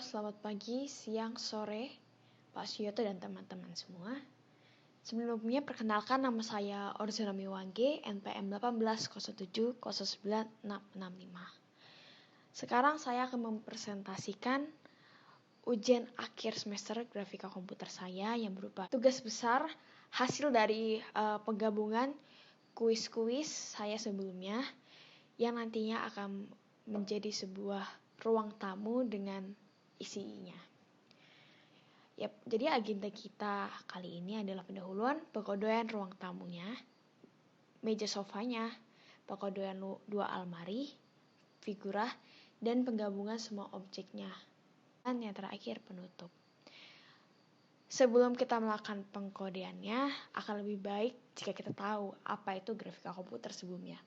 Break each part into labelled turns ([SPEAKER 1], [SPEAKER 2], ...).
[SPEAKER 1] selamat pagi, siang, sore, Pak Suyoto dan teman-teman semua. Sebelumnya perkenalkan nama saya Orzana Miwange, NPM 18070909665. Sekarang saya akan mempresentasikan ujian akhir semester grafika komputer saya yang berupa tugas besar hasil dari penggabungan kuis-kuis saya sebelumnya yang nantinya akan menjadi sebuah ruang tamu dengan isinya. Jadi agenda kita kali ini adalah pendahuluan pengkodean ruang tamunya, meja sofanya, pengkodean 2 almari, figura, dan penggabungan semua objeknya. Dan yang terakhir penutup. Sebelum kita melakukan pengkodeannya, akan lebih baik jika kita tahu apa itu grafika komputer sebelumnya.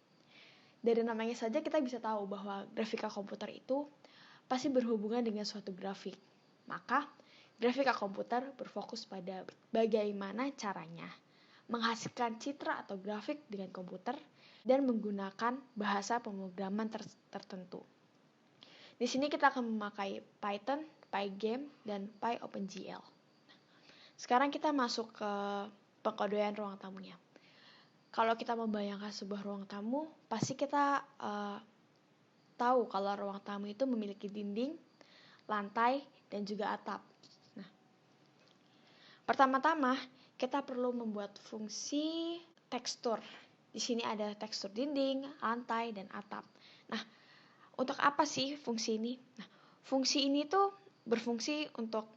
[SPEAKER 1] Dari namanya saja kita bisa tahu bahwa grafika komputer itu pasti berhubungan dengan suatu grafik. Maka, grafika komputer berfokus pada bagaimana caranya menghasilkan citra atau grafik dengan komputer dan menggunakan bahasa pemrograman tertentu. Di sini kita akan memakai Python, Pygame, dan PyOpenGL. Sekarang kita masuk ke pengkodean ruang tamunya. Kalau kita membayangkan sebuah ruang tamu, pasti kita tahu kalau ruang tamu itu memiliki dinding, lantai, dan juga atap. Nah, pertama-tama kita perlu membuat fungsi tekstur. Di sini ada tekstur dinding, lantai, dan atap. Nah, untuk apa sih fungsi ini? Nah, fungsi ini tuh berfungsi untuk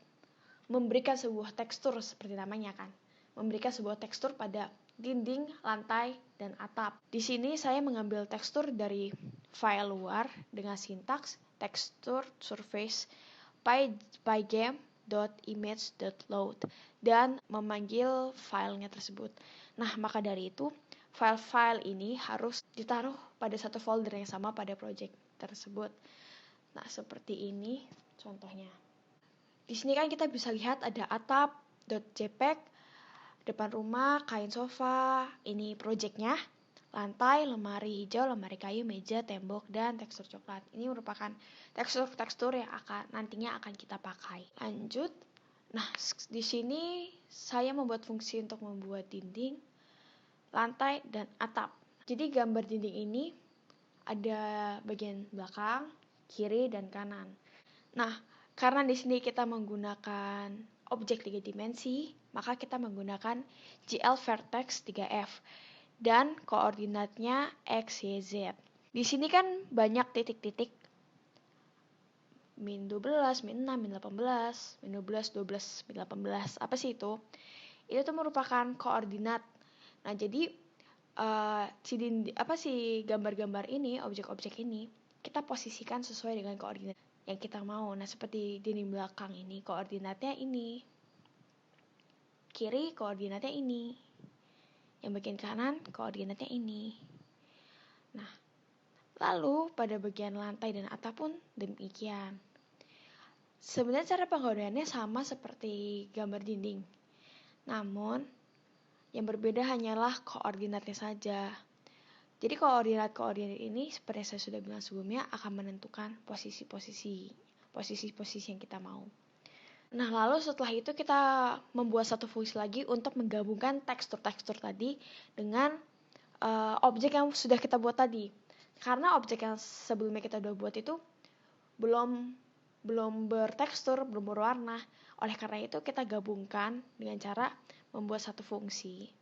[SPEAKER 1] memberikan sebuah tekstur seperti namanya kan. Memberikan sebuah tekstur pada dinding, lantai, dan atap. Di sini saya mengambil tekstur dari file luar dengan sintaks tekstur surface pygame.image.load dan memanggil filenya tersebut. Nah, maka dari itu file-file ini harus ditaruh pada satu folder yang sama pada project tersebut. Nah, seperti ini contohnya. Di sini kan kita bisa lihat ada atap.jpg, depan rumah, kain sofa, ini projectnya, lantai, lemari hijau, lemari kayu, meja, tembok, dan tekstur coklat. Ini merupakan tekstur-tekstur yang nantinya akan kita pakai. Lanjut, nah di sini saya membuat fungsi untuk membuat dinding, lantai, dan atap. Jadi gambar dinding ini ada bagian belakang, kiri, dan kanan. Nah, karena di sini kita menggunakan objek 3 dimensi, maka kita menggunakan GL Vertex 3F dan koordinatnya X, Y, Z. Di sini kan banyak titik-titik min 12, min 6, min 18, min 12, 12, min 18. Apa sih itu? Itu tuh merupakan koordinat. Nah, jadi si gambar-gambar ini, objek-objek ini, kita posisikan sesuai dengan koordinat yang kita mau. Nah, seperti dinding belakang ini, koordinatnya ini. Kiri, koordinatnya ini. Yang bagian kanan, koordinatnya ini. Nah, lalu pada bagian lantai dan atap pun demikian. Sebenarnya cara pengkodeannya sama seperti gambar dinding. Namun, yang berbeda hanyalah koordinatnya saja. Jadi koordinat-koordinat ini seperti saya sudah bilang sebelumnya akan menentukan posisi-posisi yang kita mau. Nah, lalu setelah itu kita membuat satu fungsi lagi untuk menggabungkan tekstur-tekstur tadi dengan objek yang sudah kita buat tadi. Karena objek yang sebelumnya kita udah buat itu belum bertekstur, belum berwarna. Oleh karena itu kita gabungkan dengan cara membuat satu fungsi.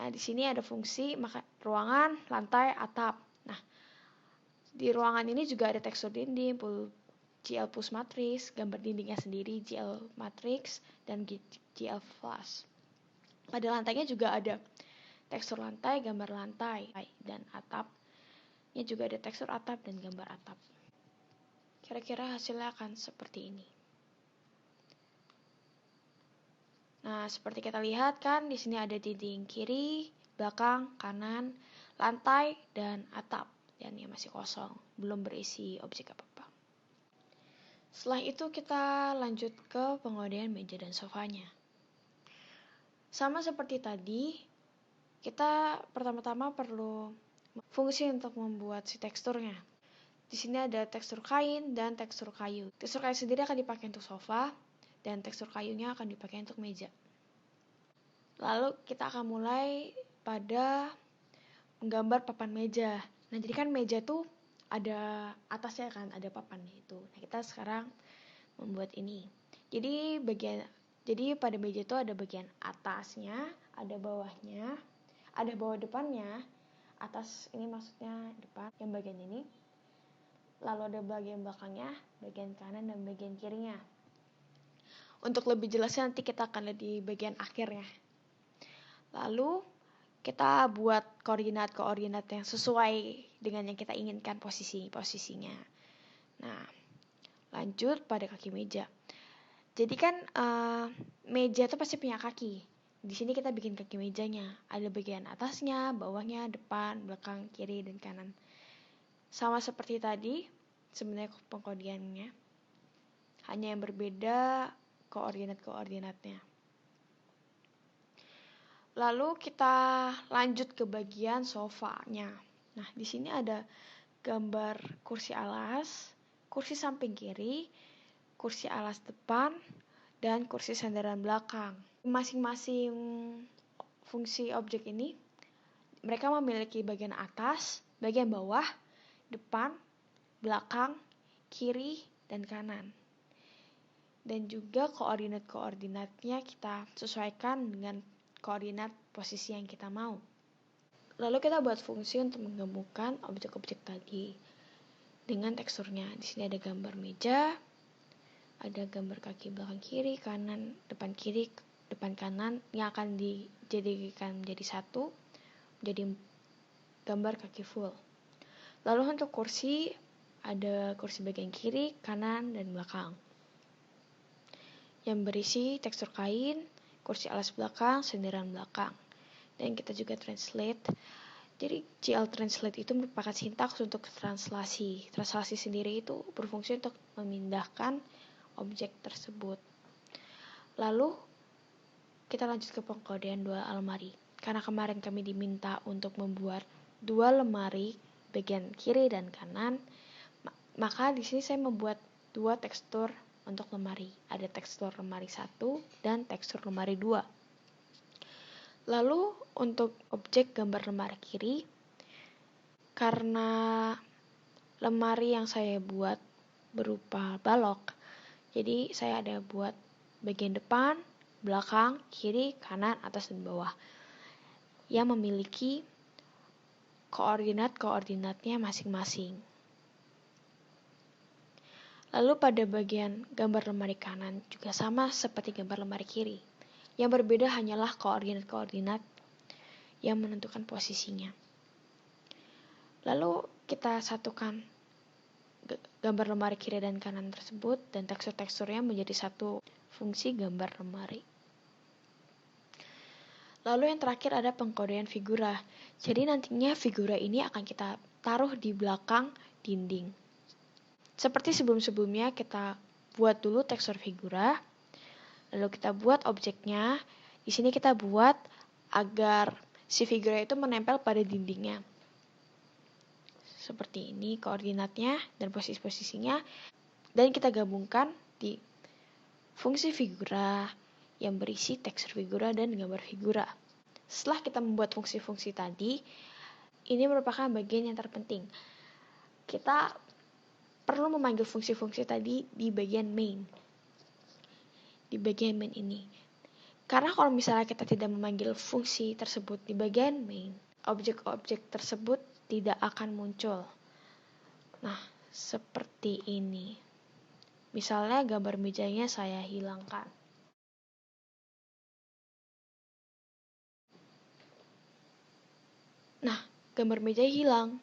[SPEAKER 1] Nah, di sini ada fungsi ruangan, lantai, atap. Nah, di ruangan ini juga ada tekstur dinding, GL push matrix, gambar dindingnya sendiri, GL matrix, dan GL flash. Pada lantainya juga ada tekstur lantai, gambar lantai, dan atap. Ini juga ada tekstur atap dan gambar atap. Kira-kira hasilnya akan seperti ini. Nah, seperti kita lihat kan, di sini ada dinding kiri, belakang, kanan, lantai, dan atap. Dan yang masih kosong, belum berisi objek apa-apa. Setelah itu kita lanjut ke pengodean meja dan sofanya. Sama seperti tadi, kita pertama-tama perlu fungsi untuk membuat si teksturnya. Di sini ada tekstur kain dan tekstur kayu. Tekstur kayu sendiri akan dipakai untuk sofa dan tekstur kayunya akan dipakai untuk meja. Lalu kita akan mulai pada menggambar papan meja. Nah, jadi kan meja tuh ada atasnya kan, ada papannya itu. Nah, kita sekarang membuat ini. Jadi pada meja itu ada bagian atasnya, ada bawahnya, ada bawah depannya. Atas ini maksudnya depan, yang bagian ini. Lalu ada bagian belakangnya, bagian kanan dan bagian kirinya. Untuk lebih jelasnya nanti kita akan lihat di bagian akhirnya. Lalu kita buat koordinat-koordinat yang sesuai dengan yang kita inginkan posisinya. Nah, lanjut pada kaki meja. Jadi kan meja itu pasti punya kaki. Di sini kita bikin kaki mejanya. Ada bagian atasnya, bawahnya, depan, belakang, kiri, dan kanan. Sama seperti tadi, sebenarnya pengkoordinatnya. Hanya yang berbeda koordinat-koordinatnya. Lalu kita lanjut ke bagian sofanya. Nah, di sini ada gambar kursi alas, kursi samping kiri, kursi alas depan, dan kursi sandaran belakang. Masing-masing fungsi objek ini, mereka memiliki bagian atas, bagian bawah, depan, belakang, kiri, dan kanan. Dan juga koordinat-koordinatnya kita sesuaikan dengan koordinat posisi yang kita mau. Lalu kita buat fungsi untuk menggabungkan objek-objek tadi dengan teksturnya. Di sini ada gambar meja, ada gambar kaki belakang kiri, kanan, depan kiri, depan kanan yang akan dijadikan menjadi satu, jadi gambar kaki full. Lalu untuk kursi, ada kursi bagian kiri, kanan, dan belakang yang berisi tekstur kain, kursi alas belakang, sandaran belakang. Dan kita juga translate. Jadi GL Translate itu merupakan sintaks untuk translasi. Translasi sendiri itu berfungsi untuk memindahkan objek tersebut. Lalu kita lanjut ke pengkodean 2 almari. Karena kemarin kami diminta untuk membuat 2 lemari bagian kiri dan kanan, maka di sini saya membuat 2 tekstur untuk lemari. Ada tekstur lemari 1 dan tekstur lemari 2. Lalu untuk objek gambar lemari kiri, karena lemari yang saya buat berupa balok, jadi saya ada buat bagian depan, belakang, kiri, kanan, atas, dan bawah yang memiliki koordinatnya masing-masing. Lalu pada bagian gambar lemari kanan juga sama seperti gambar lemari kiri. Yang berbeda hanyalah koordinat-koordinat yang menentukan posisinya. Lalu kita satukan gambar lemari kiri dan kanan tersebut dan tekstur-teksturnya menjadi satu fungsi gambar lemari. Lalu yang terakhir ada pengkodean figura. Jadi nantinya figura ini akan kita taruh di belakang dinding. Seperti sebelum-sebelumnya, kita buat dulu tekstur figura, lalu kita buat objeknya. Di sini kita buat agar si figura itu menempel pada dindingnya. Seperti ini koordinatnya dan posisi-posisinya. Dan kita gabungkan di fungsi figura yang berisi tekstur figura dan gambar figura. Setelah kita membuat fungsi-fungsi tadi, ini merupakan bagian yang terpenting. Kita perlu memanggil fungsi-fungsi tadi di bagian main. Di bagian main ini. Karena kalau misalnya kita tidak memanggil fungsi tersebut di bagian main, objek-objek tersebut tidak akan muncul. Nah, seperti ini. Misalnya gambar mejanya saya hilangkan. Nah, gambar meja hilang.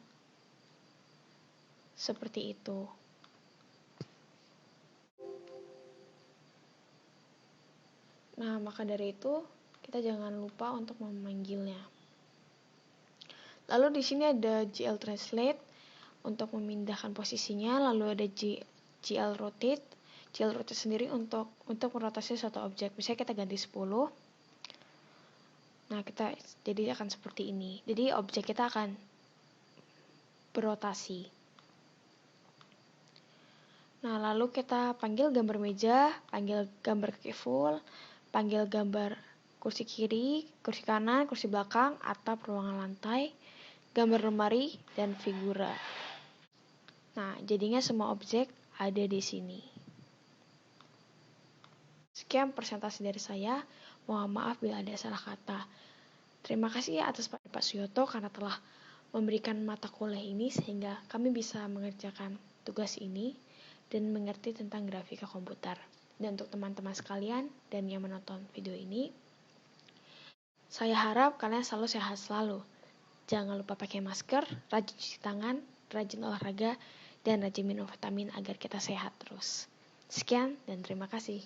[SPEAKER 1] Seperti itu. Nah, maka dari itu kita jangan lupa untuk memanggilnya. Lalu di sini ada GL Translate untuk memindahkan posisinya, lalu ada GL Rotate. GL Rotate sendiri untuk merotasi suatu objek. Misalnya kita ganti 10. Nah, jadi akan seperti ini. Jadi objek kita akan berotasi. Nah, lalu kita panggil gambar meja, panggil gambar kaki full, panggil gambar kursi kiri, kursi kanan, kursi belakang, atap, ruangan lantai, gambar lemari, dan figura. Nah, jadinya semua objek ada di sini. Sekian presentasi dari saya. Mohon maaf bila ada salah kata. Terima kasih atas Pak Suyoto karena telah memberikan mata kuliah ini sehingga kami bisa mengerjakan tugas ini dan mengerti tentang grafika komputer. Dan untuk teman-teman sekalian dan yang menonton video ini, saya harap kalian selalu sehat selalu. Jangan lupa pakai masker, rajin cuci tangan, rajin olahraga, dan rajin minum vitamin agar kita sehat terus. Sekian dan terima kasih.